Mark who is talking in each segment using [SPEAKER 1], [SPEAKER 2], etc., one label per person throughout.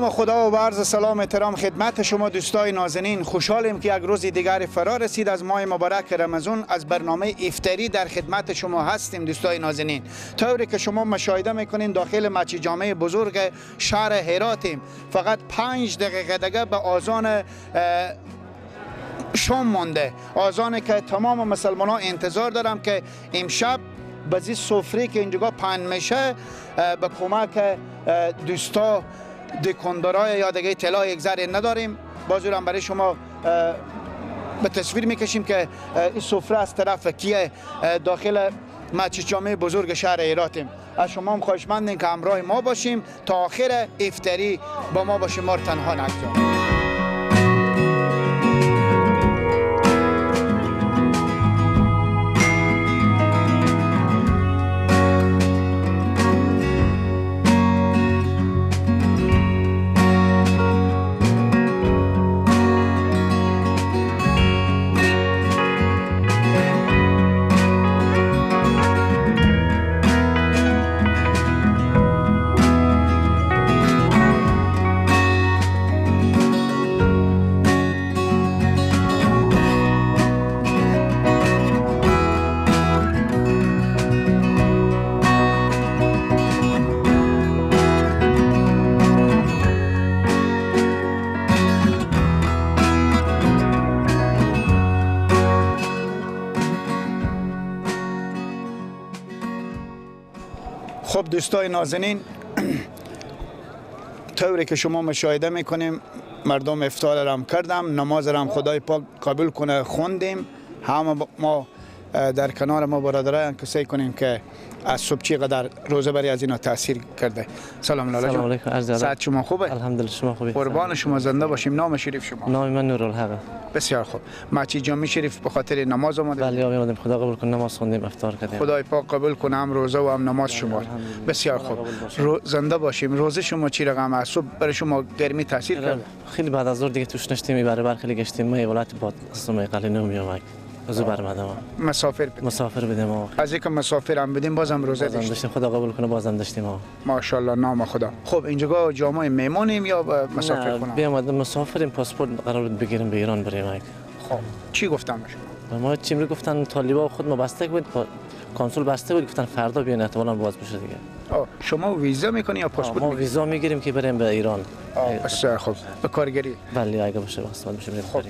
[SPEAKER 1] نام خدا و عرض سلام احترام خدمت شما دوستای نازنین، خوشحالیم که یک روز دیگر فرا رسید از ماه مبارک رمضان. از برنامه افطاری در خدمت شما هستیم دوستای نازنین. طوری که شما مشاهده میکنین داخل مسجد جامع بزرگ شهر هراتیم. فقط 5 دقیقه دیگه به آذان شام مانده، آذانی که تمام مسلمانان انتظار دارم که امشب بازی سفره که اینجا پهن میشه به کمک دوستا دکاندارای یا دیگه اطلاع یک ذره نداریم. بازور هم برای شما به تصویر میکشیم که این سفره از طرف کیه داخل مسجد جامع بزرگ شهر هراتیم. از شما هم خواهشمندیم که همراه ما باشیم تا آخر افطاری با ما باشیم، ما تنها نگذاریم. خب دوستای نازنین، طوری که شما مشاهده میکنیم مردم افطار رم کردم، نماز رم خدای پاک قبول کنه خوندیم. همه ما در کنار ما برادران کسایی کنیم که از صبح چقدر روزه بری از اینا تاثیر کرده. سلام لالا جان.
[SPEAKER 2] سلام علیکم.
[SPEAKER 1] صحت شما خوبه؟
[SPEAKER 2] الحمدلله. شما خوبی؟
[SPEAKER 1] قربان شما زنده باشیم. نام شریف شما؟
[SPEAKER 2] نام من نورالحق.
[SPEAKER 1] بسیار خوب. مسجد جامع شریف به خاطر نماز اومده؟
[SPEAKER 2] بله اومدیم. خدا قبول کنه نماز خوندیم افطار کردیم.
[SPEAKER 1] خدای پاک قبول کنه هم روزه و هم نماز شما. بسیار خوب. زنده باشیم. روزه شما چی رقم است؟ صبح برای شما گرمی تاثیر کرد؟
[SPEAKER 2] خیلی بعد از ظهر دیگه توش نشتیم، بر خیلی گشتیم. ما ولایت باد قسم قلینو میومد. روزه برمدم. مسافر بدیم.
[SPEAKER 1] از اینکه مسافر هم بدیم بازم روزه
[SPEAKER 2] داشتیم. خدا قبول کنه بازم داشتیم.
[SPEAKER 1] ماشاءالله نام خدا. خب اینجا جامعه میمونیم یا مسافر خونه؟
[SPEAKER 2] بیامدیم مسافریم، پاسپورت قرار بود بگیریم به ایران بریم.
[SPEAKER 1] خب چی گفتم شما؟
[SPEAKER 2] ما چی می گفتن طالبا خود ما بسته بود، کنسول بسته بود، گفتن فردا بیاین احتمالاً باز بشه دیگه.
[SPEAKER 1] شما ویزا میکنی یا پاسپورت؟
[SPEAKER 2] ما ویزا میگیریم که بریم به ایران.
[SPEAKER 1] بسیار خوب. به کارگری؟
[SPEAKER 2] بله اگه باشه واسه بشه بریم.
[SPEAKER 1] خب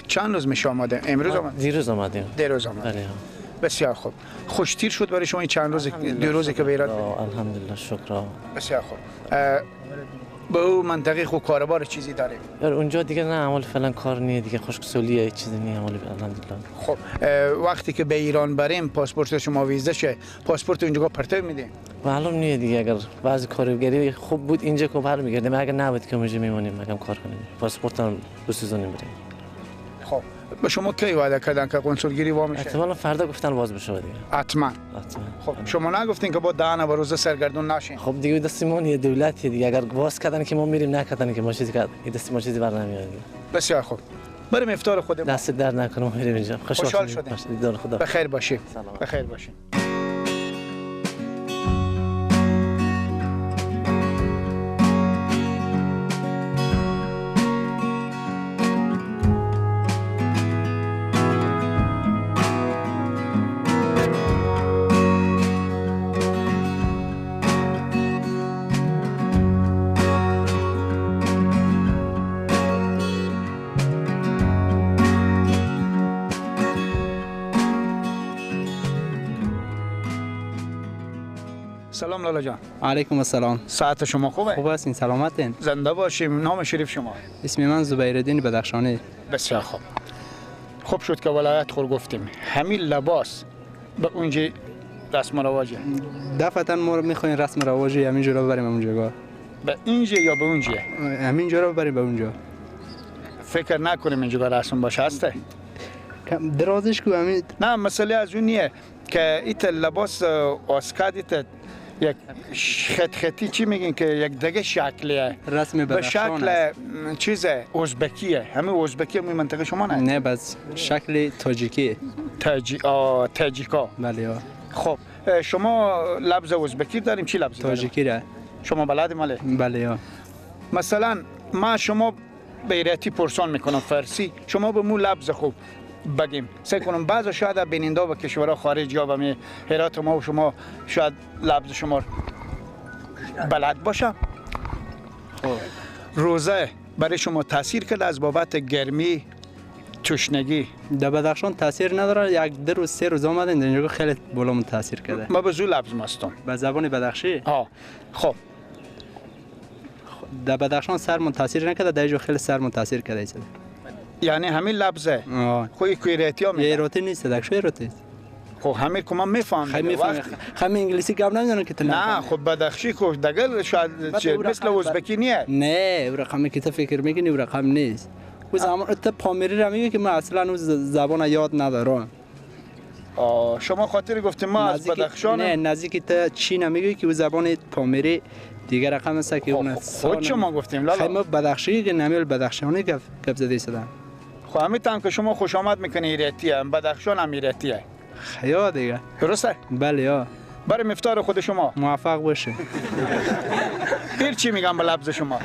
[SPEAKER 1] چند روز میشه آماده؟ امروز آمدید؟
[SPEAKER 2] دیروز آمدیم.
[SPEAKER 1] دیروز آمدید.
[SPEAKER 2] بله.
[SPEAKER 1] بسیار خوب. خوشتیر شد برای شما این چند روز 2 روزی که به ایران؟
[SPEAKER 2] الحمدلله شکر.
[SPEAKER 1] بسیار خوب. به اون منطقه خو کاروبار چیزی داره؟
[SPEAKER 2] اونجا دیگه نه عمل فعلا کار نیه دیگه، خشکسالیه چیزی نیه عمل الحمدلله.
[SPEAKER 1] خب وقتی که به ایران بریم پاسپورت شما ویزا شه، پاسپورت اونجا پرتو میده؟
[SPEAKER 2] معلوم نیه دیگه، اگر بعضی کارگری خوب بود اینجا که برمیگردیم، اگر نبود که اونجا میمونیم اگه کار کنیم. پاسپورت هم 2 سیزن بریم.
[SPEAKER 1] خب به شما کی وعده کردن که کنسولگری وا میشه؟
[SPEAKER 2] احتمالاً فردا گفتن باز بشه دیگه.
[SPEAKER 1] حتما. خب شما نگفتین که با دهن و روزه سرگردون نشین؟
[SPEAKER 2] خب دیگه دستمون یه دولتیه دیگه، اگر باز کردن که ما میریم، نکردن که ما چیزی که دست ما چیزی بر نمیاد دیگه.
[SPEAKER 1] بسیار خوب. بریم افطار خودمون.
[SPEAKER 2] دست در نکنه ما میریم اینجا.
[SPEAKER 1] خوشحال شدیم.
[SPEAKER 2] دیدار خدا.
[SPEAKER 1] بخیر باشید. بخیر باشید. سلام لالا جان.
[SPEAKER 3] علیکم السلام.
[SPEAKER 1] ساعت شما خوبه؟
[SPEAKER 3] خوب هستین؟ سلامتین؟
[SPEAKER 1] زنده باشیم. نام شریف شما؟
[SPEAKER 3] اسم من زبیرالدین بدخشانی.
[SPEAKER 1] بسیار خوب. خوب شد که ولایت خور گفتیم. همین لباس به اونجا رسم و رواجه؟
[SPEAKER 3] دفعتا ما رو میخواین رسم و رواجی همینجا رو ببریم اونجا؟
[SPEAKER 1] به اینجا یا به اونجا؟
[SPEAKER 3] همینجا رو ببریم به اونجا.
[SPEAKER 1] فکر نکنیم اینجا رسم باشه هسته؟
[SPEAKER 3] درازش کو همین.
[SPEAKER 1] نه مسئله از اون نیه که ایت لباس آسکاد ایت یک خطی چی میگین که یک دیگه شکلیه،
[SPEAKER 3] رسم
[SPEAKER 1] به شکل چیزه ازبکیه. همین ازبکی همین منطقه شما نه؟
[SPEAKER 3] نه بس شکل تاجیکی.
[SPEAKER 1] تاجیکا.
[SPEAKER 3] بله.
[SPEAKER 1] خب شما لبز ازبکی داریم، چی لبزی
[SPEAKER 3] تاجیکی را
[SPEAKER 1] شما بلد ماله؟
[SPEAKER 3] بله.
[SPEAKER 1] مثلا ما شما به ایراتی پرسان میکنم فارسی، شما به مو لبز خوب بگیم سعی کنم بعض شاید بیننده و کشورها خارج یا به هرات ما و شما شاید لبز شما بلد باشه. روزه برای شما تاثیر کرده از بابت گرمی تشنگی؟
[SPEAKER 3] در بدخشان تاثیر نداره، یک 2 روز 3 روز آمدن اینجا خیلی بالامون تاثیر کرده.
[SPEAKER 1] ما به زو لبز مستم
[SPEAKER 3] به زبان بدخشی
[SPEAKER 1] خب
[SPEAKER 3] در بدخشان سرمون تاثیر نکرده، در اینجا خیلی سرمون تاثیر کرده ایست.
[SPEAKER 1] یعنی همین لبزه خوی کویراتی ها میگن
[SPEAKER 3] ایراتی نیست، دکشو ایراتی.
[SPEAKER 1] خب همین که من میفهمم
[SPEAKER 3] همین انگلیسی گپ نمیدونن که تو
[SPEAKER 1] نه خب بدخشی کو دگل شاید مثل ازبکی نیه.
[SPEAKER 3] نه او رقمی که تو فکر میکنی او رقم نیست. او زمان تو پامیری را میگه که من اصلا اون زبان یاد ندارم.
[SPEAKER 1] شما خاطر گفتیم ما از بدخشان.
[SPEAKER 3] نه نزدیک تا چین میگه که او زبان پامیری دیگه رقم است که اون
[SPEAKER 1] خود شما گفتیم لالا
[SPEAKER 3] ما بدخشی که نمیل بدخشانی گپ زده شدن.
[SPEAKER 1] خب همین که شما خوش آمد میکنی ایراتیه، بدخشان هم ایراتیه.
[SPEAKER 3] خیا دیگه
[SPEAKER 1] درسته؟
[SPEAKER 3] بله یا
[SPEAKER 1] برای مفتار خود شما
[SPEAKER 3] موفق باشه.
[SPEAKER 1] پیر چی میگم به لبز شما؟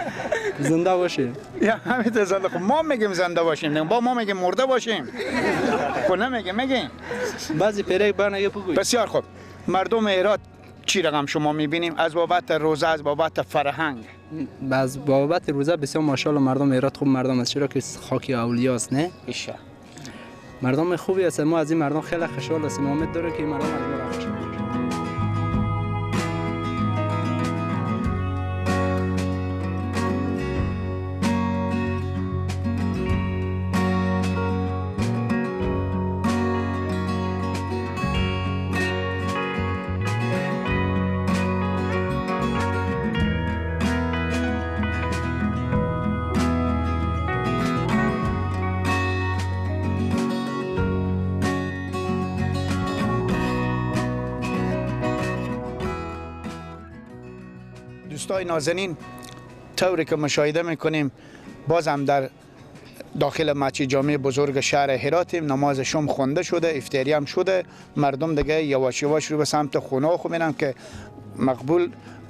[SPEAKER 3] زنده باشه.
[SPEAKER 1] یا همین زنده. خب ما میگیم زنده باشیم، با ما میگیم مرده باشیم. خب نمیگیم.
[SPEAKER 3] بعضی پیرک برنگه بگوی.
[SPEAKER 1] بسیار خوب. مردم ایرات چی رقم شما میبینیم از بابت روزه، از بابت فرهنگ؟
[SPEAKER 3] از بابت روزه بسیار ماشاءالله مردم ایرات خوب مردم است، چرا که خاکی اولیاست نه؟
[SPEAKER 1] ایشا
[SPEAKER 3] مردم خوبی است، ما از این مردم خیلی خوشحال هستیم، امید داره که مردم از ما را خوشحال باشه.
[SPEAKER 1] دوستای نازنین، طوری که مشاهده میکنیم بازم در داخل مسجد جامع بزرگ شهر هراتیم. نماز شام خونده شده، افطاری هم شده، مردم دیگه یواش یواش رو به سمت خونه ها میرن که مقبول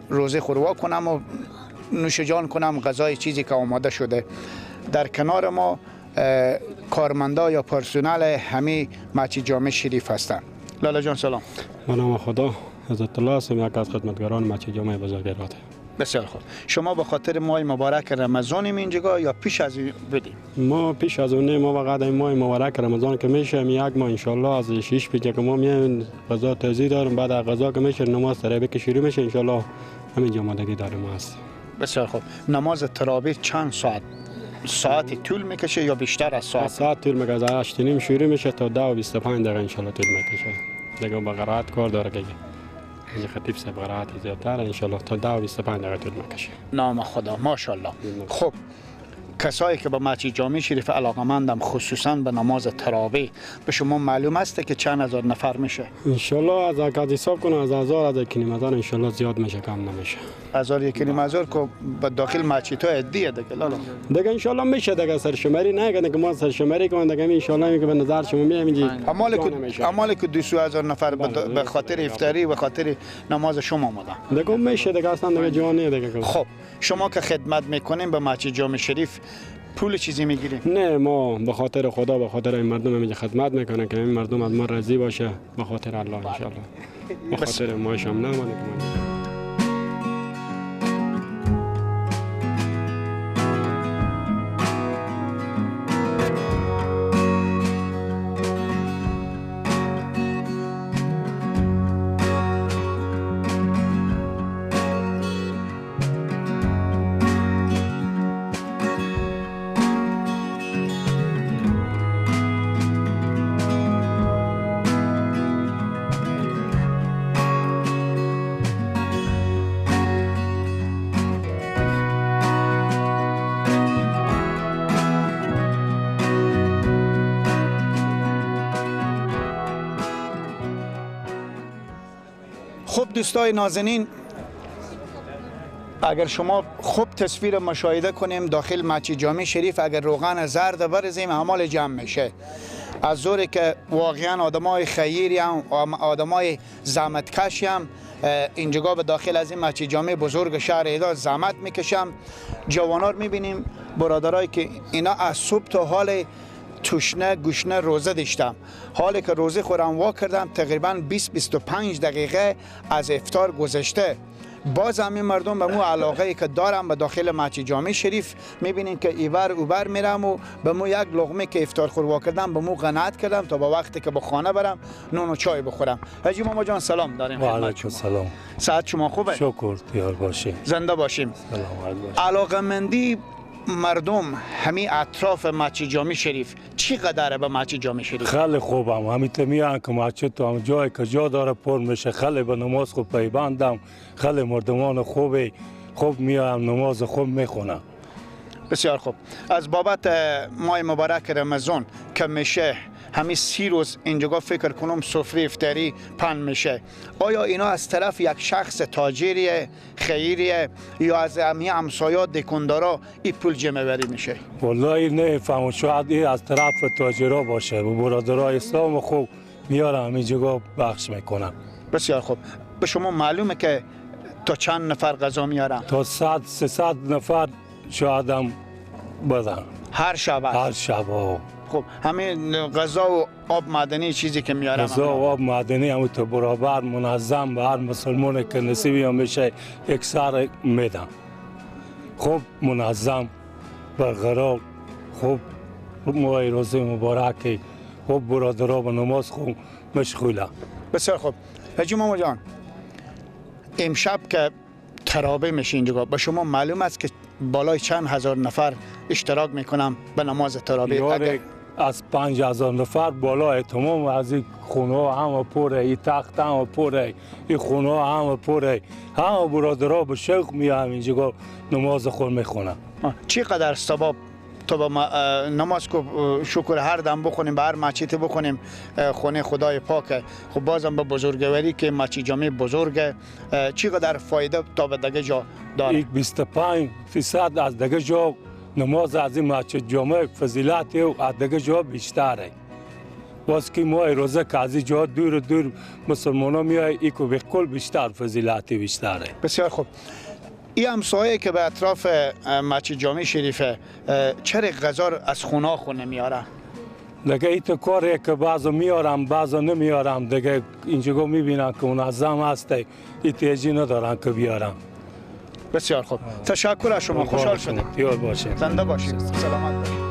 [SPEAKER 1] روزه خوروا کنم و نوش جان کنم غذای چیزی که آماده شده. در کنار ما کارمندا یا پرسنل همین مسجد جامع شریف هستند. لالا جان سلام.
[SPEAKER 4] به نام خدا، عزت الله هستم، یک از خدمتگاران مسجد جامع بزرگ هرات.
[SPEAKER 1] بسیار خوب. شما به خاطر ماه مبارک رمضان اینجا یا پیش از این بودیم؟
[SPEAKER 4] ما پیش از اون ما فقط این ماه مبارک رمضان که میشه یک ماه ان شاء الله از 6 پیش که ما میایم غذا توزیع داریم، بعد از غذا که میشه نماز تراویح که شروع میشه ان شاء الله همین آمادگی داریم هست.
[SPEAKER 1] بسیار خوب. نماز تراویح چند ساعتی طول میکشه یا بیشتر از
[SPEAKER 4] ساعت طول میکشه؟ از 8:30 شروع میشه تا 10:25 دقیقه ان شاء الله طول میکشه. دیگه با قرائت کار داره که این خطیب صاحب قرائت زیادتر ان شاء الله تا 10:25 دقیقه طول میکشه.
[SPEAKER 1] نام خدا ماشاءالله. خب کسایی که به مسجد جامع شریف علاقمندم خصوصا به نماز تراویح، به شما معلوم است که چند هزار نفر میشه؟
[SPEAKER 4] ان شاء الله از اگه حساب کنم از 1000 از 1,500 ان شاء الله زیاد میشه، کم نمیشه.
[SPEAKER 1] 1000 1,500 که به داخل مسجد ها عدیه دیگه لالا.
[SPEAKER 4] دیگه ان شاء الله میشه دیگه، سرشماری نکنه که ما سرشماری کنیم دیگه ان شاء الله میگه به نظر شما میامینجی.
[SPEAKER 1] اعمال که 200,000 نفر به خاطر افطاری و خاطر نماز شما اومدن.
[SPEAKER 4] دیگه میشه دیگه، اصلا دیگه جوانی دیگه.
[SPEAKER 1] خب شما که خدمت میکنین به مسجد جامع شریف پول چیزی میگیریم؟
[SPEAKER 4] نه، ما به خاطر خدا، به خاطر این مردم میگه خدمت میکنه که این مردم از ما راضی باشه، به خاطر الله ان شاء الله. به خاطر ما هم نه مانه که
[SPEAKER 1] خب دوستای نازنین، اگر شما خوب تصویر مشاهده کنیم داخل مسجد جامع شریف، اگر روغن زرد برزیم اعمال جمع میشه. از زوری که واقعا آدمای خیری هم آدمای زحمتکشی هم اینجا به داخل از این مسجد جامع بزرگ شهر ایران زحمت میکشم. جوانار میبینیم برادرایی که اینا از صبح تا حال تشنه گشنه روزه داشتم، حالی که روزه خورم وا کردم تقریبا 20-25 دقیقه از افطار گذشته. باز همین مردم به مو علاقه که دارم به داخل مسجد جامع شریف میبینیم که ایور اوبر میرم و به مو یک لقمه که افطار خور وا کردم به مو قناعت کردم تا به وقتی که به خانه برم نون و چای بخورم. حاجی ماما جان سلام داریم.
[SPEAKER 5] و علیکم سلام.
[SPEAKER 1] ساعت شما خوبه؟
[SPEAKER 5] شکر دیار باشیم.
[SPEAKER 1] زنده باشیم.
[SPEAKER 5] سلامت باشیم.
[SPEAKER 1] علاقمندی مردم همین اطراف مسجد جامع شریف چقدره به مسجد جامع شریف؟
[SPEAKER 5] خیلی خوبم. همین میان که مسجد تو هم جای که جا داره پر میشه، خیلی به نماز خوب پیوندم، خیلی مردمان خوبی خوب میام نماز خوب میخونم.
[SPEAKER 1] بسیار خوب. از بابت ماه مبارک رمضان که میشه همین 30 روز اینجا فکر کنم سفره افطاری پهن میشه، آیا اینا از طرف یک شخص تاجری خیری یا از همین همسایات دکاندارا این پول جمع بری میشه؟
[SPEAKER 5] والله نمیفهمم، شاید این از طرف تاجرا باشه و برادرای اسلام خوب میارم اینجا بخش میکنم.
[SPEAKER 1] بسیار خوب. به شما معلومه که تا چند نفر غذا میارن؟
[SPEAKER 5] تا 100-300 نفر شاید هم بدن
[SPEAKER 1] هر شب؟
[SPEAKER 5] هر شب.
[SPEAKER 1] خب همین غذا و آب معدنی چیزی که میارم
[SPEAKER 5] غذا و آب معدنی هم تو برابر منظم به هر مسلمانی که نصیبی هم میشه یک سر میدم. خوب منظم برقرار، خوب ماه روزه مبارکی، خوب برادرها به نماز خوب مشغوله.
[SPEAKER 1] بسیار خوب. حاجی ماما جان امشب که تراویح میشه اینجا به شما معلوم است که بالای چند هزار نفر اشتراک میکنم به نماز تراویح؟
[SPEAKER 5] از 5000 نفر بالای تمام از این خونه ها همه پره، این تخت همه پره، این خونه ها همه پره، همه برادرها به شوق میام اینجا نماز خود میخونم.
[SPEAKER 1] چقدر ثواب تو به نماز کو شکر هر دم بخونیم به هر مسجد بخونیم خونه خدای پاکه. خب بازم به بزرگواری که مسجد جامع بزرگه چقدر فایده تا به دیگه جا داره؟
[SPEAKER 5] 25% از دیگه جا نماز از این مسجد جامع فضیلت و از دیگه جا بیشتره. باز که ماه روزه که از این جا دور دور مسلمان ها میای ای که بکل بیشتر فضیلتی بیشتره.
[SPEAKER 1] بسیار خوب. این همسایه که به اطراف مسجد جامع شریفه چرا غذا از خونه خونه میاره؟
[SPEAKER 5] دیگه ایت کاری که بعضا میارم بعضا نمیارم، دیگه اینجا میبینن که منظم هسته احتیاجی ندارن که بیارم.
[SPEAKER 1] بسیار خوب. تشکر از شما. خوشحال شدیم.
[SPEAKER 5] دیار باشیم.
[SPEAKER 1] زنده باشید. سلامت باشید.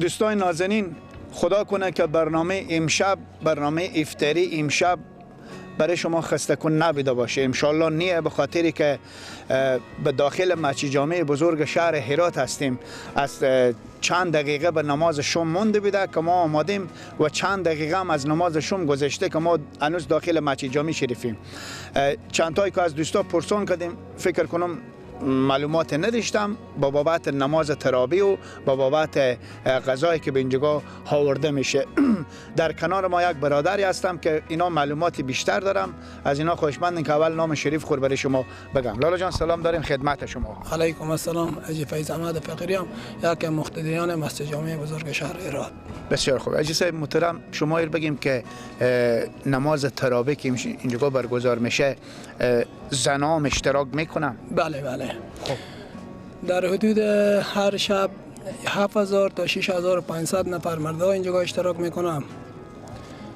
[SPEAKER 1] دوستان نازنین، خدا کنه که برنامه امشب، برنامه افطاری امشب برای شما خسته کن نبوده باشه. انشالله نیه، به خاطری که به داخل مسجد جامع بزرگ شهر هرات هستیم. از چند دقیقه به نماز شام مونده بیده که ما آمادیم و چند دقیقه هم از نماز شام گذشته که ما هنوز داخل مسجد جامع شریفیم. چند تایی که از دوستا پرسان کردیم، فکر کنم معلومات نداشتم با بابت نماز تراویح و با بابت غذایی که به اینجا آورده میشه. در کنار ما یک برادری هستم که اینا معلوماتی بیشتر دارم، از اینا خوشمندم که اول نام شریف خود برای شما بگم. لالا جان سلام داریم خدمت شما.
[SPEAKER 6] علیکم السلام. حاجی فیض احمد فقیریم، یکی مقتدیان مسجد جامع بزرگ شهر هرات.
[SPEAKER 1] بسیار خوب. حاجی صاحب محترم، شما بگیم که نماز تراویح که اینجا برگزار میشه زنام اشتراک میکنن؟
[SPEAKER 6] بله بله. خب در حدود هر شب 7000 تا 6500 نفر مردا اینجا اشتراک میکنم.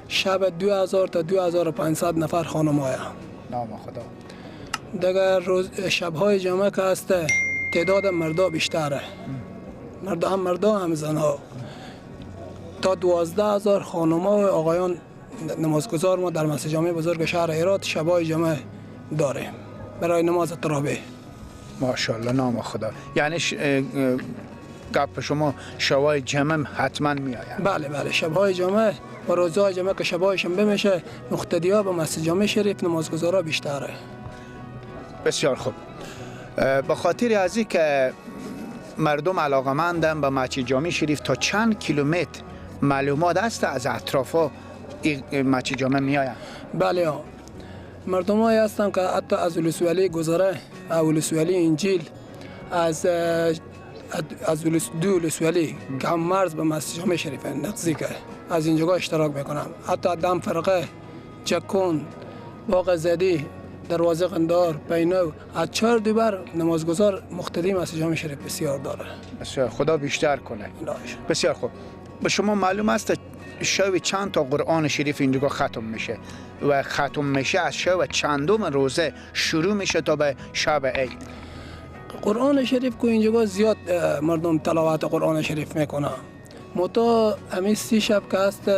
[SPEAKER 6] شب 2000 تا 2500 نفر خانم‌ها.
[SPEAKER 1] نام خدا.
[SPEAKER 6] دیگر روز شب‌های جمعه که هست تعداد مردا بیشتره. مردا هم زنها. تا 12000 خانم‌ها و آقایان نمازگزار ما در مسجد جامع بزرگ شهر هرات شب‌های جمعه داریم برای نماز تراویح.
[SPEAKER 1] ماشاءالله نام خدا. یعنی گپ شما شبای جمعه حتما می آید.
[SPEAKER 6] بله بله، شبهای جمعه و روزهای جمعه که شبهای شنبه میشه، مقتدی‌ها به مسجد جامع شریف نمازگزارا بیشتره.
[SPEAKER 1] بسیار خوب. به خاطر از این که مردم علاقمندن به مسجد جامع شریف، تا چند کیلومتر معلومات است از اطرافا این مسجد جامع می آید؟
[SPEAKER 6] بله ها، مردم هایی هستن که حتی از ولسوالی گذره، ولسوالی انجیل، از دو ولسوالی که هم مرز به مسجد جامع شریف نزدیکه، از اینجا اشتراک میکنم. حتی دم فرقه، جکون، باغ زدی، دروازه قندار، پینو، از 4 دیبر نمازگزار مقتدی مسجد جامع شریف بسیار داره.
[SPEAKER 1] بسیار، خدا بیشتر کنه. بسیار خوب. به شما معلوم است شب چند تا قرآن شریف اینجا ختم میشه و ختم میشه از شب چندم روزه شروع میشه تا به شب عید؟
[SPEAKER 6] قرآن شریف که اینجا زیاد مردم تلاوت قرآن شریف میکنه. متا همین 30 شب که هست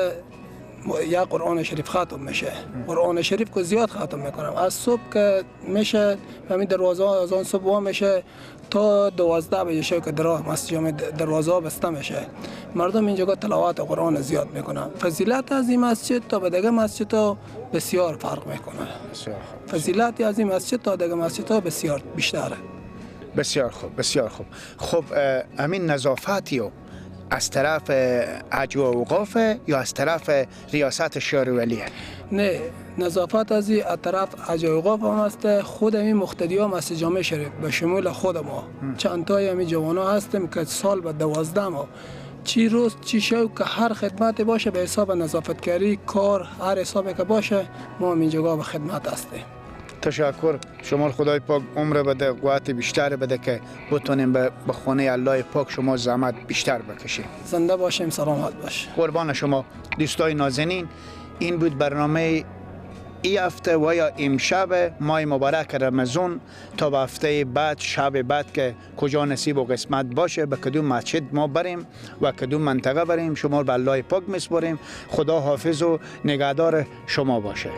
[SPEAKER 6] یا قرآن شریف ختم میشه. قرآن شریف که زیاد ختم میکنم. از صبح که میشه همین دروازه از آن صبح میشه تا 12 بجه شب که مسجد جامع دروازه بسته میشه. مردم اینجا تلاوت قرآن زیاد میکنن. فضیلت از این مسجد تا به دیگه مسجد ها بسیار فرق میکنه. فضیلت از این مسجد تا دیگه مسجد ها بسیار بیشتره.
[SPEAKER 1] بسیار خوب، بسیار خوب. خب همین نظافتی و از طرف حج و اوقاف یا از طرف ریاست شهرولیه؟
[SPEAKER 6] نه، نظافت از طرف حج و اوقاف هم است. خود همین مقتدی ها مسجد جامع شریف به شمول خود ما چند تای همین جوانا هستیم که سال به 12 ما چی روز چی شب که هر خدمت باشه به حساب نظافتگری کار هر حسابی که باشه ما اینجا به خدمت هستیم.
[SPEAKER 1] تشکر. شما خدای پاک عمر بده، قوت بیشتر بده که بتونیم به خانه الله پاک شما زحمت بیشتر بکشیم.
[SPEAKER 6] زنده باشیم، سلامت باش.
[SPEAKER 1] قربان شما. دوستای نازنین، این بود برنامه ای هفته و یا امشب ماه مبارک رمضان. تا به هفته بعد، شب بعد که کجا نصیب و قسمت باشه، به کدوم مسجد ما بریم و کدوم منطقه بریم، شما به الله پاک میسپاریم. خدا حافظ و نگهدار شما باشه.